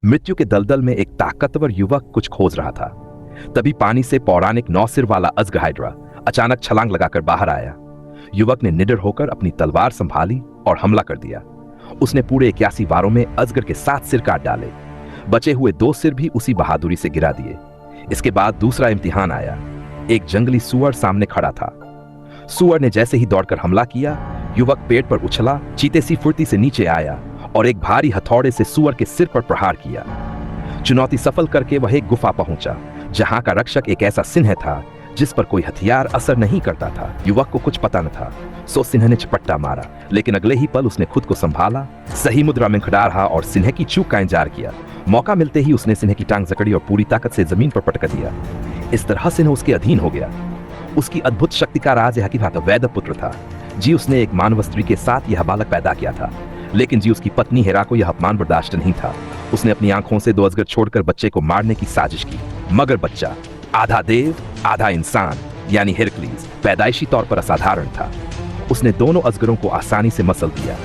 मृत्यु के दलदल में एक ताकतवर युवक कुछ खोज रहा था। तभी पानी से पौराणिक 9 सिर वाला अजगर हाइड्रा अचानक छलांग लगाकर बाहर आया। युवक ने निडर होकर अपनी तलवार संभाली और हमला कर दिया। उसने पूरे 81 वारों में अजगर के 7 सिर काट डाले। बचे हुए 2 सिर भी उसी बहादुरी से गिरा दिए। इसके बाद दूसरा इम्तिहान आया। एक जंगली सुअर सामने खड़ा था। सुअर ने जैसे ही दौड़कर हमला किया, युवक पेट पर उछला, चीते सी फुर्ती से नीचे आया और एक भारी हथौड़े से सुअर के सिर पर प्रहार किया। चुनौती सफल करके वह एक गुफा पहुंचा, जहां का रक्षक एक ऐसा सिंह था जिस पर कोई हथियार असर नहीं करता था। युवक को कुछ पता न था, सो सिंह ने झपट्टा मारा, लेकिन अगले ही पल उसने खुद को संभाला, सही मुद्रा में खड़ा रहा और सिंह की चूक का इंतजार किया। मौका मिलते ही उसने सिंह की टांग जकड़ी और पूरी ताकत से जमीन पर पटक दिया। इस तरह सिंह उसके अधीन हो गया। उसकी अद्भुत शक्ति का राज यह कि वह वैद पुत्र था। जी उसने एक मानव स्त्री के साथ यह बालक पैदा किया था, लेकिन जी उसकी पत्नी हेरा को यह अपमान बर्दाश्त नहीं था। उसने अपनी आंखों से 2 अजगर छोड़कर बच्चे को मारने की साजिश की, मगर बच्चा आधा देव आधा इंसान यानी हेरक्लीज पैदाइशी तौर पर असाधारण था। उसने दोनों अजगरों को आसानी से मसल दिया।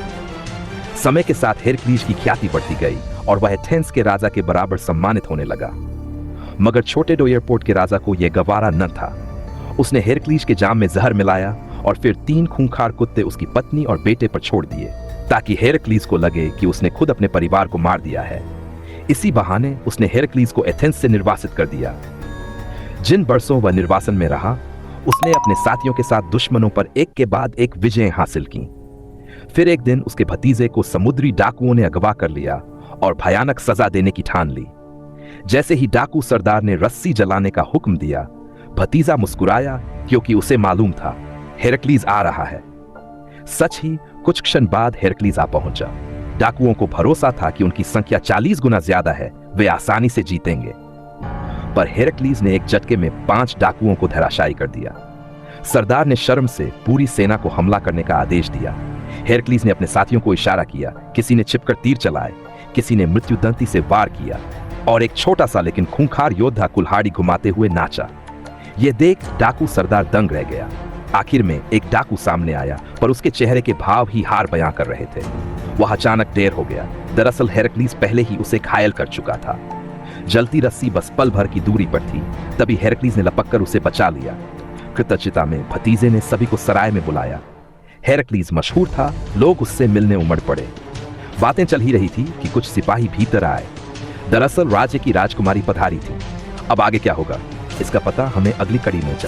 समय के साथ हेरक्लीज की ख्याति बढ़ती गई और वह एथेंस के राजा के बराबर सम्मानित होने लगा। मगर छोटे डो एयरपोर्ट के राजा को यह गवारा न था। उसने हेरक्लीज के जाम में जहर मिलाया और फिर 3 खूंखार कुत्ते उसकी पत्नी और बेटे पर छोड़ दिए, ताकि हेरक्लीज को लगे कि उसने खुद अपने परिवार को मार दिया है। इसी बहाने उसने हेरक्लीज को एथेंस से निर्वासित कर दिया। जिन बरसों वह निर्वासन में रहा, उसने अपने साथियों के साथ दुश्मनों पर एक के बाद एक विजय हासिल की। फिर एक दिन उसके भतीजे को समुद्री डाकुओं ने अगवा कर लिया और भयानक सजा देने की ठान ली। जैसे ही डाकू सरदार ने रस्सी जलाने का हुक्म दिया, भतीजा मुस्कुराया, क्योंकि उसे मालूम था हेरक्लीज आ रहा है। सच ही कुछ क्षण बाद हेरक्लीज आ पहुंचा। डाकुओं को भरोसा था कि उनकी संख्या 40 गुना ज्यादा है, वे आसानी से जीतेंगे। पर हेरक्लीज ने एक झटके में 5 डाकुओं को धराशायी कर दिया। सरदार ने शर्म से पूरी सेना को हमला करने का आदेश दिया। हेरक्लीज ने अपने साथियों को इशारा किया, किसी ने छिपकर तीर चलाए, किसी ने मृत्युदंती से वार किया और एक छोटा सा लेकिन खूंखार योद्धा कुल्हाड़ी घुमाते हुए नाचा। यह देख डाकू सरदार दंग रह गया। आखिर में एक डाकू सामने आया, पर उसके चेहरे के भाव ही हार बयां कर रहे थे। वह अचानक देर हो गया। दरअसल हेरक्लीज पहले ही उसे घायल कर चुका था। जलती रस्सी बस पल भर की दूरी पर थी। तभी हेरक्लीज ने लपककर उसे बचा लिया। कृतज्ञता में भतीजे ने सभी को सराय में बुलाया। हेरक्लीज मशहूर था, लोग उससे मिलने उमड़ पड़े। बातें चल ही रही थी कि कुछ सिपाही भीतर आए। दरअसल राज्य की राजकुमारी पधारी थी। अब आगे क्या होगा, इसका पता हमें अगली कड़ी में चलेगा।